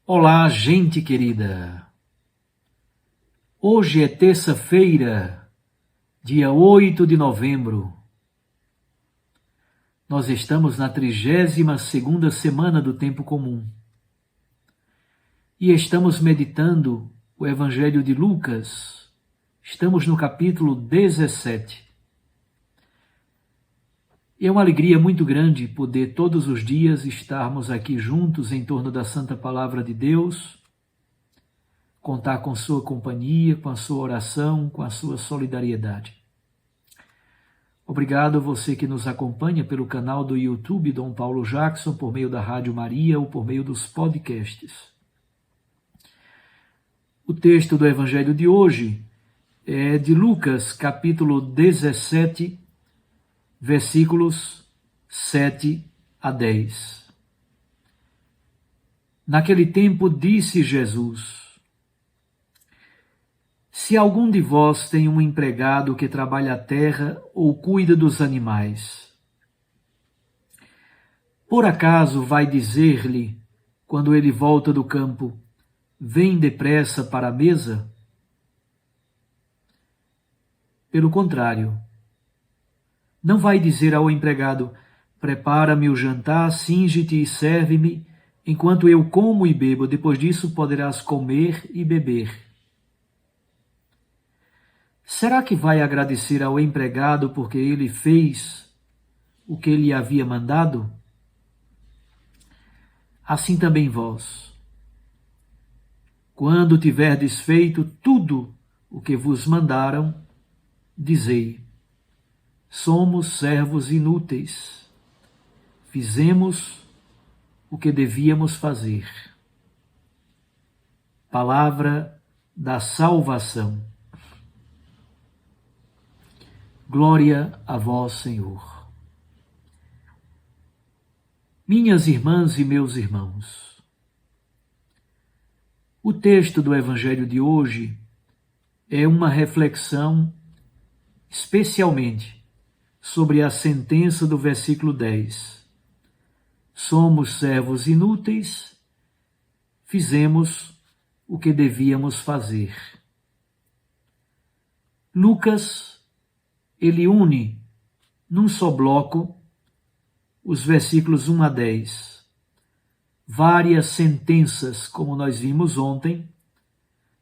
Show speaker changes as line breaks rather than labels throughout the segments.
Olá, gente querida! Hoje é terça-feira, dia 8 de novembro. Nós estamos na 32ª semana do Tempo Comum e estamos meditando o Evangelho de Lucas. Estamos no capítulo 17. É uma alegria muito grande poder todos os dias estarmos aqui juntos em torno da Santa Palavra de Deus, contar com sua companhia, com a sua oração, com a sua solidariedade. Obrigado a você que nos acompanha pelo canal do YouTube Dom Paulo Jackson, por meio da Rádio Maria ou por meio dos podcasts. O texto do Evangelho de hoje é de Lucas, capítulo 17, versículos 7 a 10. Naquele tempo disse Jesus: se algum de vós tem um empregado que trabalha a terra ou cuida dos animais, por acaso vai dizer-lhe, quando ele volta do campo, vem depressa para a mesa? Pelo contrário, não vai dizer ao empregado, prepara-me o jantar, cinge-te e serve-me, enquanto eu como e bebo, depois disso poderás comer e beber. Será que vai agradecer ao empregado porque ele fez o que ele havia mandado? Assim também vós, quando tiverdes feito tudo o que vos mandaram, dizei: somos servos inúteis, fizemos o que devíamos fazer. Palavra da salvação. Glória a vós, Senhor. Minhas irmãs e meus irmãos, o texto do Evangelho de hoje é uma reflexão especialmente sobre a sentença do versículo 10. Somos servos inúteis, fizemos o que devíamos fazer. Lucas, ele une num só bloco os versículos 1 a 10. Várias sentenças, como nós vimos ontem,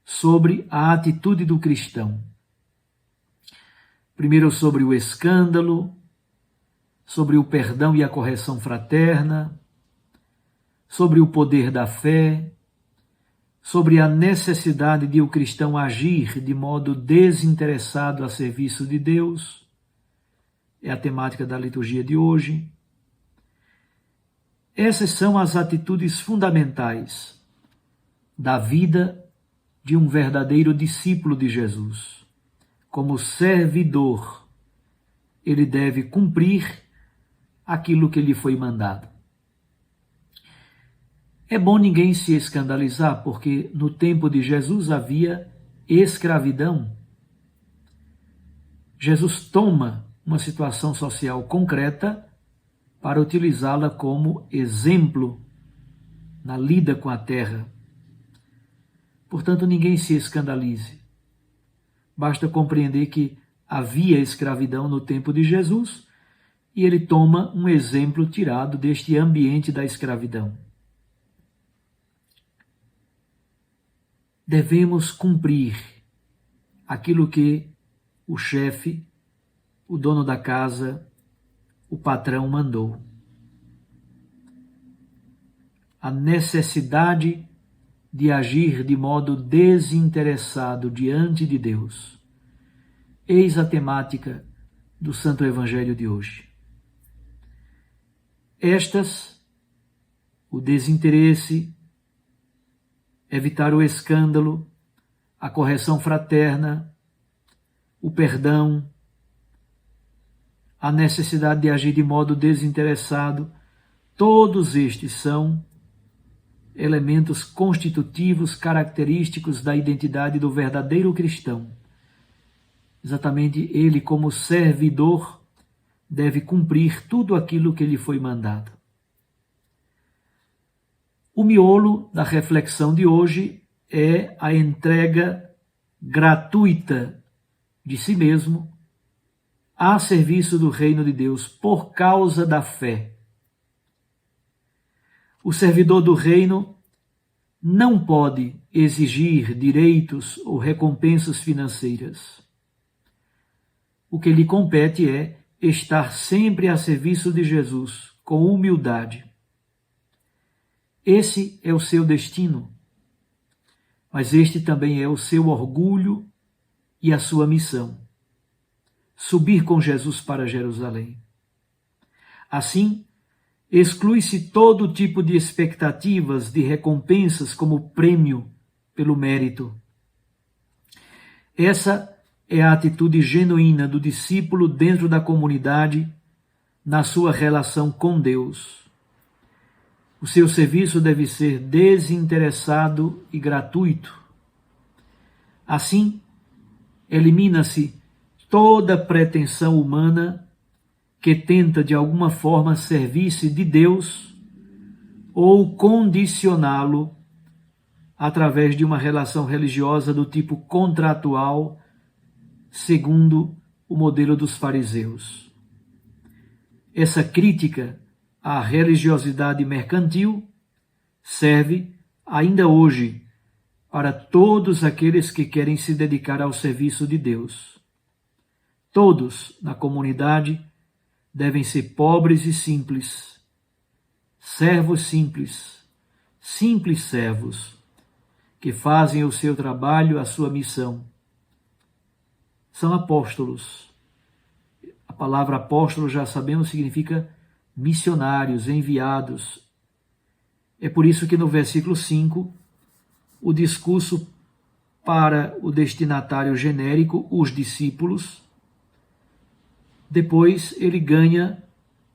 sobre a atitude do cristão. Primeiro sobre o escândalo, sobre o perdão e a correção fraterna, sobre o poder da fé, sobre a necessidade de o cristão agir de modo desinteressado a serviço de Deus. É a temática da liturgia de hoje. Essas são as atitudes fundamentais da vida de um verdadeiro discípulo de Jesus. Como servidor, ele deve cumprir aquilo que lhe foi mandado. É bom ninguém se escandalizar, porque no tempo de Jesus havia escravidão. Jesus toma uma situação social concreta para utilizá-la como exemplo na lida com a terra. Portanto, ninguém se escandalize. Basta compreender que havia escravidão no tempo de Jesus e ele toma um exemplo tirado deste ambiente da escravidão. Devemos cumprir aquilo que o chefe, o dono da casa, o patrão mandou. A necessidade de agir de modo desinteressado diante de Deus. Eis a temática do Santo Evangelho de hoje. O desinteresse, evitar o escândalo, a correção fraterna, o perdão, a necessidade de agir de modo desinteressado, todos estes são elementos constitutivos, característicos da identidade do verdadeiro cristão. Exatamente ele, como servidor, deve cumprir tudo aquilo que lhe foi mandado. O miolo da reflexão de hoje é a entrega gratuita de si mesmo a serviço do reino de Deus por causa da fé. O servidor do reino não pode exigir direitos ou recompensas financeiras. O que lhe compete é estar sempre a serviço de Jesus, com humildade. Esse é o seu destino, mas este também é o seu orgulho e a sua missão: subir com Jesus para Jerusalém. Assim, exclui-se todo tipo de expectativas de recompensas como prêmio pelo mérito. Essa é a atitude genuína do discípulo dentro da comunidade, na sua relação com Deus. O seu serviço deve ser desinteressado e gratuito. Assim, elimina-se toda pretensão humana que tenta de alguma forma servir-se de Deus ou condicioná-lo através de uma relação religiosa do tipo contratual, segundo o modelo dos fariseus. Essa crítica à religiosidade mercantil serve ainda hoje para todos aqueles que querem se dedicar ao serviço de Deus. Todos na comunidade devem ser pobres e simples, servos simples, simples servos, que fazem o seu trabalho, a sua missão. São apóstolos. A palavra apóstolo, já sabemos, significa missionários, enviados. É por isso que no versículo 5, o discurso para o destinatário genérico, os discípulos, depois ele ganha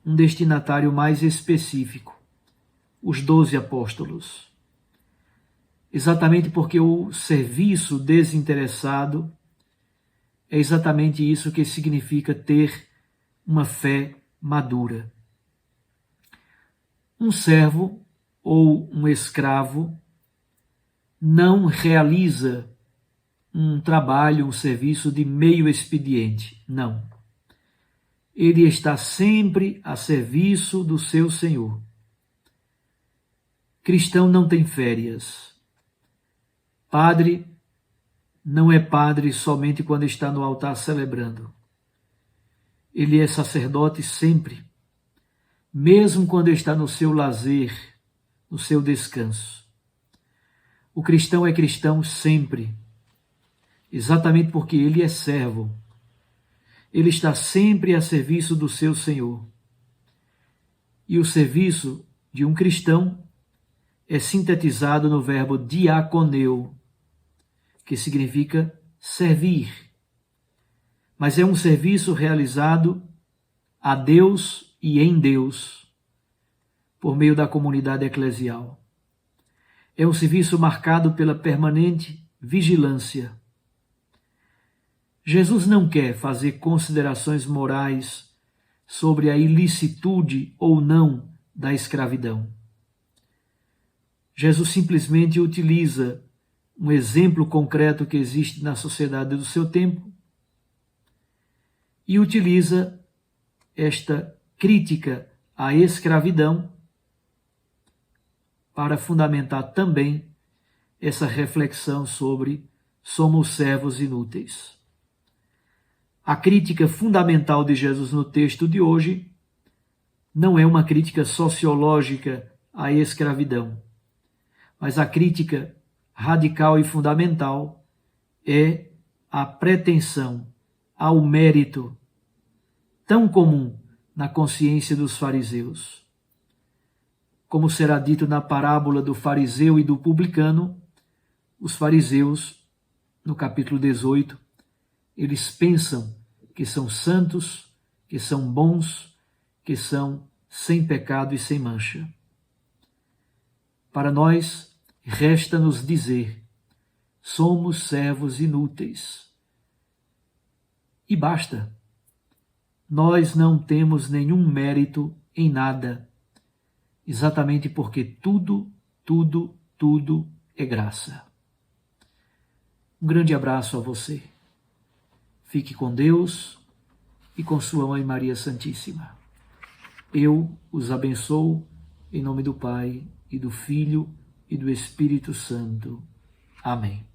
um destinatário mais específico, os 12 apóstolos. Exatamente porque o serviço desinteressado é exatamente isso que significa ter uma fé madura. Um servo ou um escravo não realiza um trabalho, um serviço de meio expediente, não. Ele está sempre a serviço do seu Senhor. Cristão não tem férias. Padre não é padre somente quando está no altar celebrando. Ele é sacerdote sempre, mesmo quando está no seu lazer, no seu descanso. O cristão é cristão sempre, exatamente porque ele é servo. Ele está sempre a serviço do seu Senhor. E o serviço de um cristão é sintetizado no verbo diaconeu, que significa servir. Mas é um serviço realizado a Deus e em Deus, por meio da comunidade eclesial. É um serviço marcado pela permanente vigilância. Jesus não quer fazer considerações morais sobre a ilicitude ou não da escravidão. Jesus simplesmente utiliza um exemplo concreto que existe na sociedade do seu tempo e utiliza esta crítica à escravidão para fundamentar também essa reflexão sobre somos servos inúteis. A crítica fundamental de Jesus no texto de hoje não é uma crítica sociológica à escravidão, mas a crítica radical e fundamental é a pretensão ao mérito tão comum na consciência dos fariseus. Como será dito na parábola do fariseu e do publicano, os fariseus, no capítulo 18, eles pensam que são santos, que são bons, que são sem pecado e sem mancha. Para nós, resta-nos dizer, somos servos inúteis. E basta. Nós não temos nenhum mérito em nada, exatamente porque tudo tudo é graça. Um grande abraço a você. Fique com Deus e com sua Mãe Maria Santíssima. Eu os abençoo em nome do Pai, e do Filho, e do Espírito Santo. Amém.